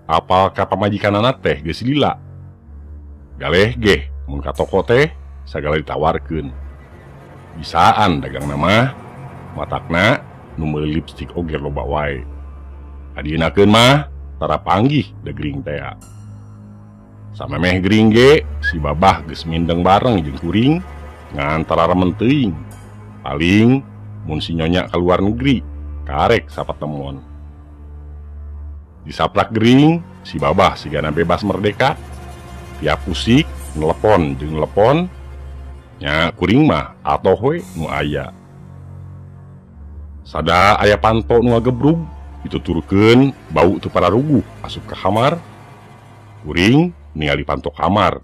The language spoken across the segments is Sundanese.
apal ka pamajikanana teh geus lila. Galeh ge mun ka toko teh sagala ditawarkeun. Bisaan dagang nama matakna nu meuli lipstik oge loba wae. Adienakeun mah tara panggih da gering teh. Samemeh gering ge si babah geus mindeng bareng jeung kuring ngantara remen teuing. Paling mun si nyonya ka luar negeri karek sapatemon. Disaprak gering si babah sigana bebas merdeka. Tiap pusik nelepon jeung nelepon nya kuring mah atoh we nu aya. Sada aya panto nu ngagebrug dituturkeun bau teu pararuguh asup ka kamar. Kuring ningali panto kamar.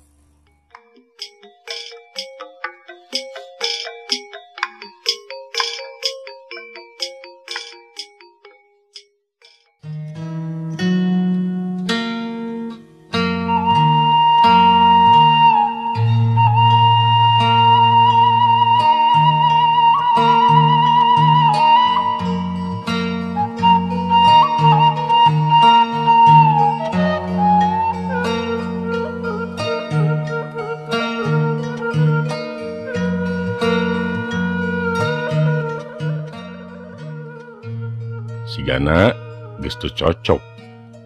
Sigana geus teu cocok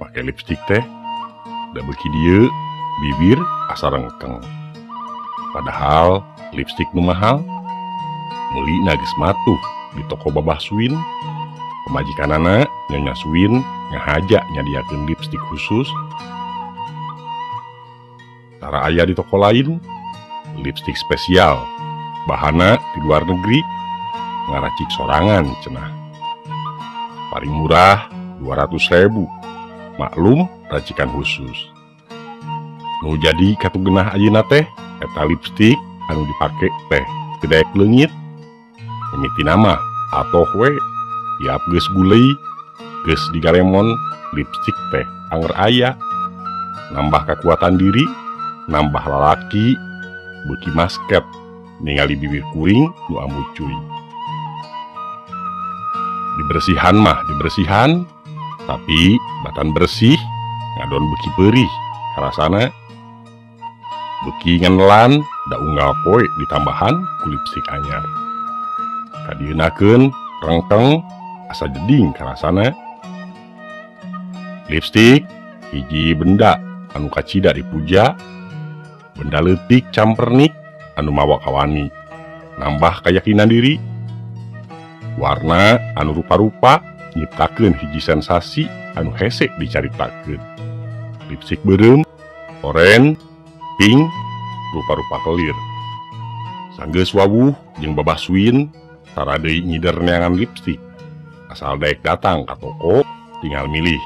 make lipstik teh. Da beuki dieu bibir asa rengkeng. Padahal lipstik nu mahal meulina geus matuh di toko Babah Suin. Pamajikanana Nyonya Suin ngahaja nyadiakeun lipstik khusus. Tara aya di toko lain lipstik spesial bahana di luar negeri ngaracik sorangan cenah. Paling murah 200.000. Maklum racikan khusus. Nu jadi katugenah ayeuna teh eta lipstik anu dipake teh gedaek leungit. Mimitina mah atoh we tiap geus gulei geus digaremon lipstik teh anger aya. Nambah kekuatan diri, nambah lalaki beuki masket ningali bibir kuring nu ambu cuy. Dibersihan mah dibersihan, tapi batan bersih ngadon beuki peurih karasana. Beuki ngenelan da unggal poe ditambahan ku lipstik anyar. Kadienakeun rengkeng asa jeding karasana. Lipstik hiji benda anu kacida dipuja, benda leutik campernik anu mawa kawani, nambah keyakinan diri. Warna anu rupa-rupa nyiptakeun hiji sensasi anu hese dicaritakeun. Lipstik beureum, oranye, pink, rupa-rupa kelir. Sanggeus wawuh jeung Babah Suin tara deui ngider neangan lipstik. Asal daek datang ka toko tinggal milih.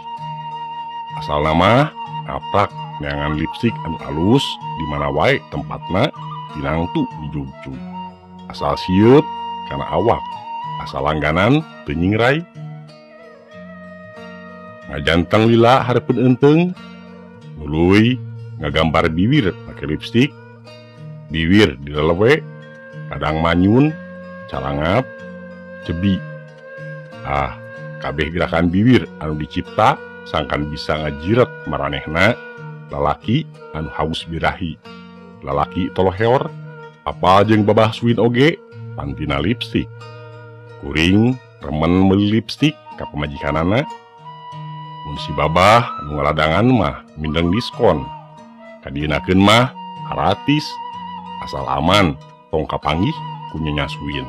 Asal nama ngaprak neangan lipstik anu alus di mana wae tempatna tinangtu dijujug. Asal sieup kana awak. Asal langganan teu nyingrai. Ngajanteng lila hareupeun euteung. Nuluy ngagambar bibir make lipstik. Bibir dilelewe, kadang manyun, calangap, cebi. Kabeh gerakan bibir anu dicipta sangkan bisa ngajiret maranehna lalaki anu haus birahi. Lalaki toloheor apal jeung Babah Suin oge pantina lipstik. Kuring remen meuli lipstik ka pamajikanana. Mun si babah anu ngaladangan mah mindeng diskon. Kadienakeun mah gratis. Asal aman tong kapanggih ku Nyonya Suin.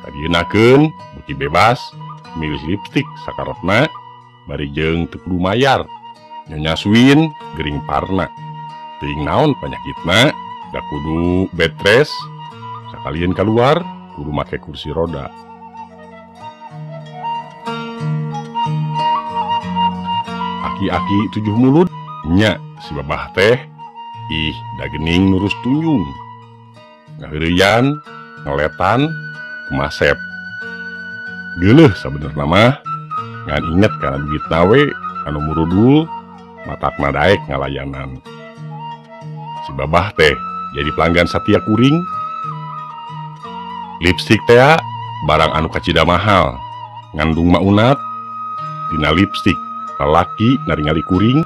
Kadienakeun beuki bebas milih lipstik sakarepna bari jeung teu kudu mayar. Nyonya Suin gering parna. Teuing naon panyakitna, da kudu bed rest. Sakalian keluar kudu make kursi roda. Aki-aki 7 mulut nya si babah teh da geuning nurus tunjung. Ngaheureuyan ngeletan kumasep. Geuleuh sabenerna mah ngan inget kana duitna we anu murudul matakna daek ngalayanan. Si babah teh jadi pelanggan satia kuring. Lipstik teh barang anu kacida mahal. Ngandung maunat dina lipstik lalaki naringali kuring,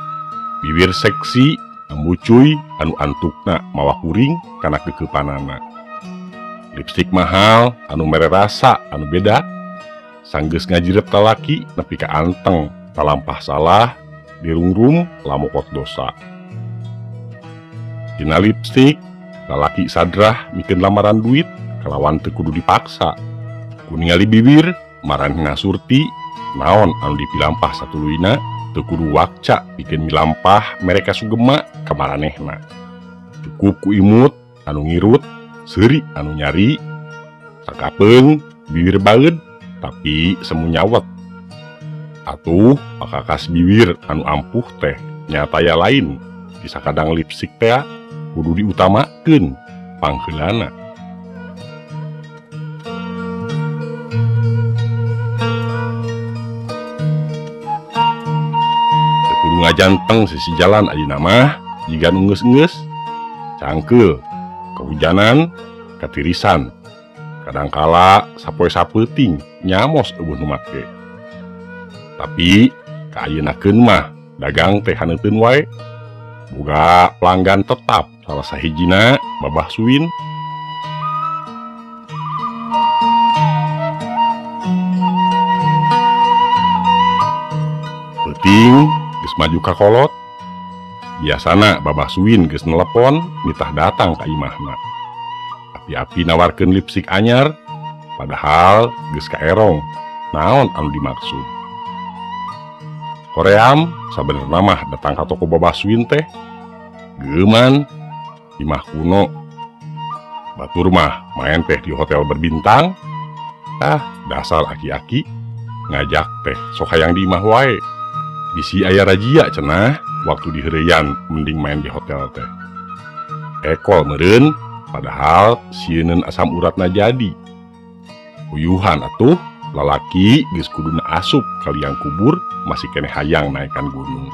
bibir seksi, ambucuy anu antukna mawa kuring kana kekepanana. Lipstik mahal anu mere rasa anu beda, sanggeus ngajiret lalaki nepi ka anteng talampah salah, dirungrum lamokot dosa. Dina lipstik, lalaki sadrah mikeun lamaran duit kalawan teu kudu dipaksa. Kuningali bibir maranehna surti, naon anu dipilampah satuluyna teu kudu wakca pikeun milampah mereka sugema ka maranehna. Cukup ku imut anu ngirut, seuri anu nyari, sakapeung bibir baeud tapi semu nyawet. Atuh pakakas bibir anu ampuh teh nyataya lain, bisa kadang lipstik teh kudu diutamakeun pangheulana. Teu kudu ngajanteng sisi jalan ayeuna mah, jiga nu geus-geus cangkeul, kehujanan, katirisan. Kadangkala sapoe sapeuting nyamos eueuh nu make. Tapi ka ayeuna mah dagang teh haneuteun wae. Boga pelanggan tetap salah sahijina Babah Suwin. Peuting geus maju ka kolot. Biasana Babah Suwin geus nelepon nitah datang ka imahna. Api-api nawarkeun lipstik anyar, padahal geus kaerong naon anu dimaksud. Hoream sabenerna mah datang ka toko Babah Suwin teh geuman imah kuno. Batur mah main teh di hotel berbintang. Dasar aki-aki ngajak teh sok hayang di imah wae. Bisi aya rajia cenah waktu di heureyan mending main di hotel teh. Ekol meureun padahal sieun asam uratna jadi. Uyuhan atuh lalaki geus kuduna asup ka liang kubur masih keneh hayang naekan gunung.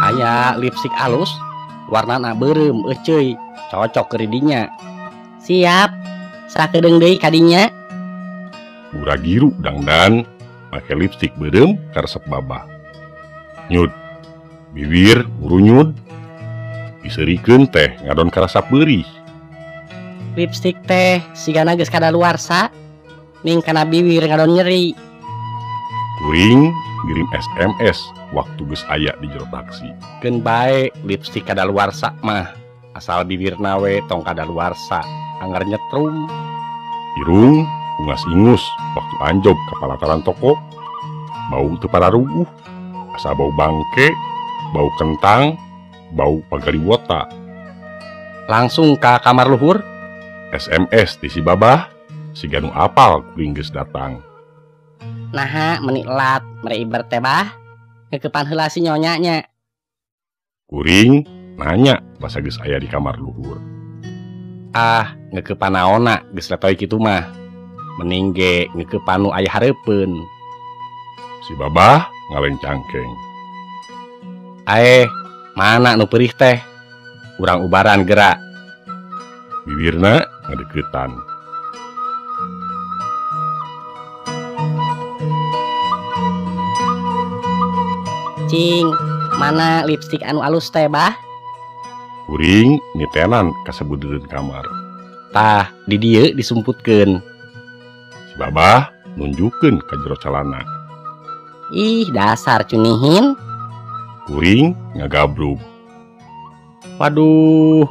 Aya lipstik alus, warnana beureum euceuy, cocok keur didinya. Siap, sakedeung deui ka dinya. Buragiru dangdan make lipstik beureum karesep Babah. Nyud, bibir urunyud, diseurikeun teh ngadon karasa beurih. Lipstik teh sigana geus kadaluarsa, ning kana bibir ngadon nyeri. Kuring ngirim SMS waktu geus aya di jero taksi. Keun bae lipstik kadaluarsa mah, asal bibirna we tong kadaluarsa, anggar nyetrum. Irung ungas-ingus waktu anjog ka palataran toko. Bau teu pararuuh, asa bau bangke, bau kentang, bau pagaliwota. Langsung ka kamar luhur. SMS di si Babah, siga nu apal kuring geus datang. Naha menilat mere iber teh bah, ngeukepan heula si nyonyanya. Kuring nanya basa geus aya di kamar luhur. Ngeukepan naonna geus letoy kitu mah. Mending ge ngeukepan nu aya hareupeun. Si Babah ngalencangkeng. Mana nu perih teh? Urang ubaran gerak. Bibirna ngadeuketan. Cing, mana lipstik anu alus teh bah? Kuring nitenan kasebudeureun kamar. Tah, di dieu disumputkeun. Si Babah nunjukkeun ka jero calana. Ih, dasar cunihin. Kuring ngagabrug. Waduh.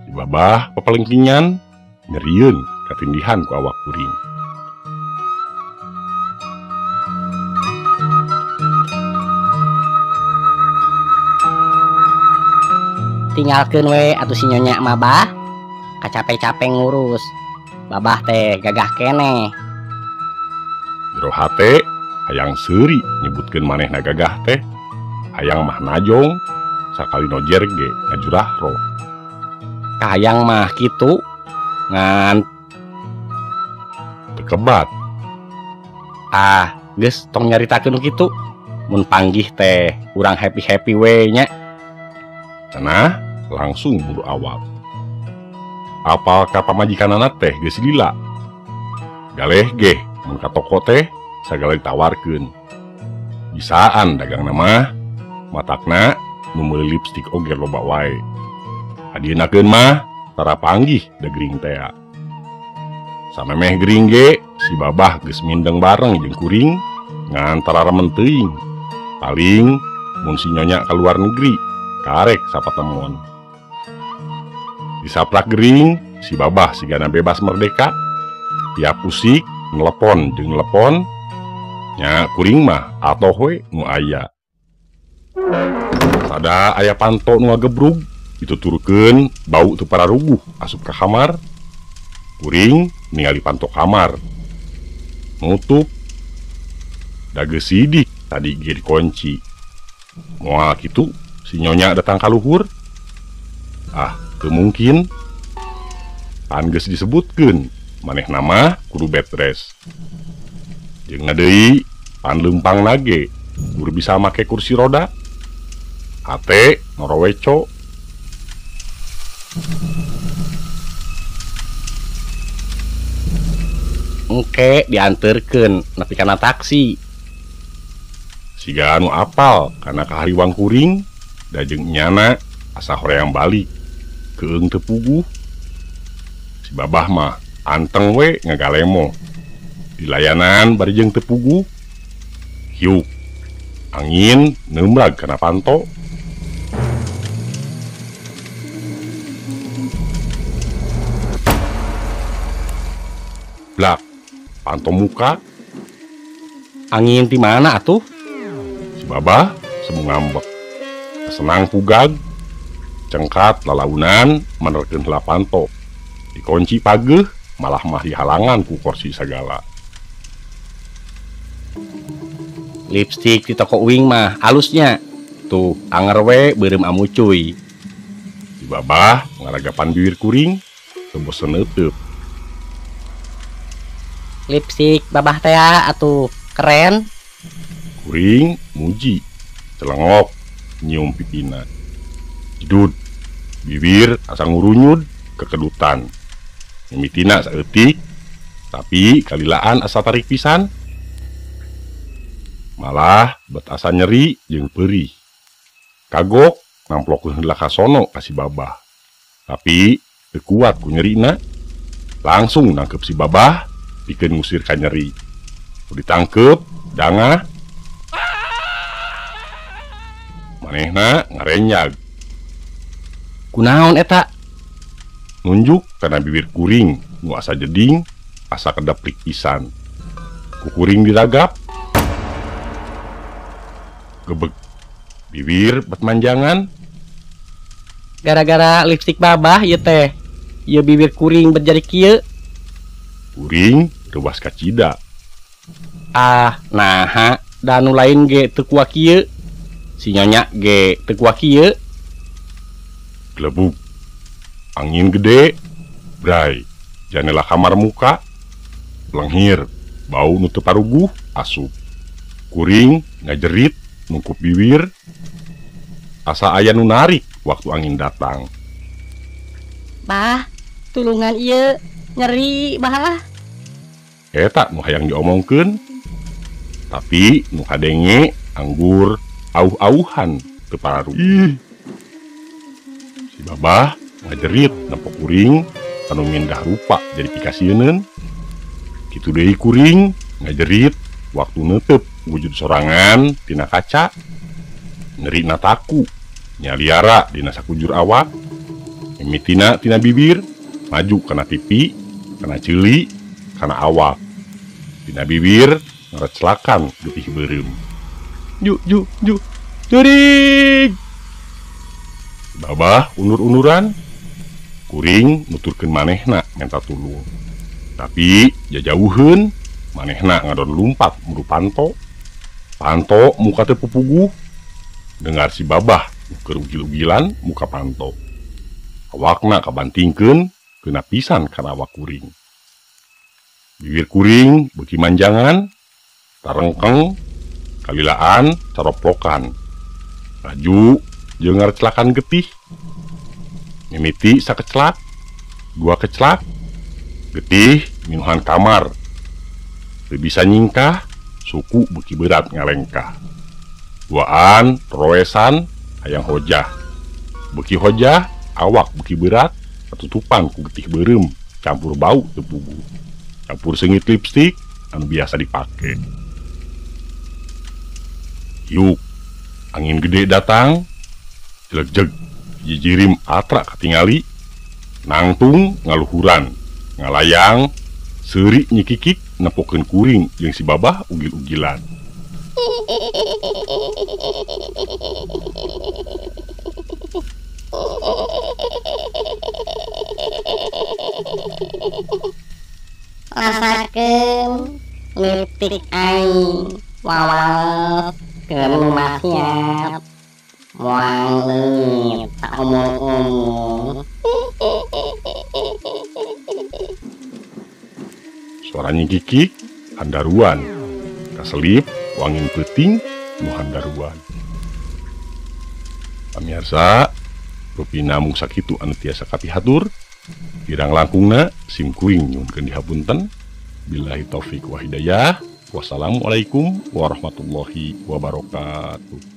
Si Babah papalengkingan nyerieun katindihan ku awak kuring. Tinggalkeun we atuh si nyonya mah bah, kacape-cape ngurus. Babah teh gagah keneh. Jero hate hayang seuri nyebutkeun manehna gagah teh, hayang mah najong sakali nojer ge ngajurah roh. Kahayang mah kitu ngan Tekebat. Geus tong nyaritakeun kitu. Mun panggih teh urang happy-happy we nya. Cenah langsung buru awak. Apal ka pamajikanana teh geus lila. Galeh geh mun ka toko teh sagala ditawarkeun. Bisaan dagang nama matakna nu meuli lipstik oge loba wae. Adienakeun mah tara panggih da gering teh. Samemeh gering ge si babah geus mindeng bareng jeung kuring ngan tara remen teuing. Paling mun si nyonya ka luar negeri karek sapatemon. Disaprak gering, si babah sigana bebas merdeka. Tiap pusik nelepon jeung nelepon. Nya kuring mah atoh we nu aya. Sada aya panto nu ngagebrug, dituturkeun bau teu pararuguh asup ka kamar. Kuring ningali panto kamar. Nutup. Da geus sidik tadi ge dikunci. Moal kitu si nyonya datang ka luhur. Teu mungkin. Pan geus disebutkeun manehna mah kudu bed rest. Jeung deui pan leumpang nage kudu bisa make kursi roda. Ate noroweco. Engke dianterkeun nepi kana taksi. Siga anu apal kana kahariwang kuring da jeung nyana asa horeang balik. Keung teu puguh. Si babah mah anteng we ngagalemo. Dilayanan bari jeung teu puguh. Hiuk. Angin neumrag kana panto. Blak. Panto muka. Angin di mana atuh? Si babah semu ngambek. Senang pugag. Cengkat lalaunan menerkeun heula panto. Dikunci pageuh malah mah dihalangan ku kursi sagala. Lipstik di toko uing mah alusnya. Tuh anger we beureum amucuy. Si babah ngaragapan bibir kuring teu bosen neuteub. Lipstik babah teh atuh keren. Kuring muji, celengok nyium pipina. Jedud, bibir asa ngurunyud kekedutan. Mimitina saeutik, tapi kalilaan asa tarik pisan. Malah bet asa nyeri jeung peurih. Kagok namplokeun heula ka sono ka si babah. Tapi teu kuat ku nyerina. Langsung nangkep si babah, pikeun ngusir ka nyeri. Ditangkep, dangah. Manehna ngarenyag. Kunaon eta? Nunjuk karena bibir kuring nu asa jeding, asa kedaplik pisan. Ku kuring diragap. Gebeg. Bibir bet manjangan. Gara-gara lipstik babah ieu teh. Ieu bibir kuring berjari kieu. Kuring rewas kacida. Naha, danu lain ge teu kuat kieu. Si nyonya ge teu kuat kieu. Glebuk. Angin gede. Bray. Janela kamar muka. Lenghir. Bau nu teu paruguh asup. Kuring ngajerit nungkup bibir. Asa aya nu narik waktu angin datang. Bah, tulungan ieu nyeri bah. Eta nu hayang diomongkeun. Tapi nu kadenge anggur auh-auhan teu pararuguh. Si babah ngajerit nempok kuring anu mindah rupa jadi pikasieun. Kitu deui kuring ngajerit waktu neuteup wujud sorangan tina kaca. Nerina taku nyaliara dina sakujur awak. Mimitina tina bibir maju kana pipi, kana ceuli, kana awak. Tina bibir ngareclakan getih beureum. Juring. Babah undur-unduran. Kuring nuturkeun manehna minta tulung. Tapi jajauheun manehna ngadon lumpat muru panto. Panto muka teu pupuguh. Dengar si babah keur ugil-ugilan muka panto. Awakna kabantingkeun keuna pisan kana awak kuring. Bibir kuring beuki manjangan, tarengkeng, kalilaan caroplokan. Raju jeung ngareclakan getih. mimiti sakeclak, 2 keclak, getih minuhan kamar, teu bisa nyingkah, suku beki berat ngalengkah. 2an roesan hayang hojah, beki hojah awak beki berat, ketutupan ku getih berem, campur bau teu puguh, campur sengit lipstik anu biasa dipake. Yuk, angin gede datang, jeleg-jeg, jijirim atra katingali, nangtung ngaluhuran, ngalayang, seuri nyikikik nempokeun kuring jeung si babah ugil-ugilan. Rasakeun liptik aing wawaos keur lumah siap. Moal leungit tak omong-omong. Suara nyikikik handaruan, kaselip wangin peuting nu handaruan. Pamirsa, rupi namung sakitu anu tiasa kapihatur. Kirang langkungna sim kuring nyuhunkeun dihapunten. Billahi taufik wa hidayah. Wassalamualaikum warahmatullahi wabarakatuh.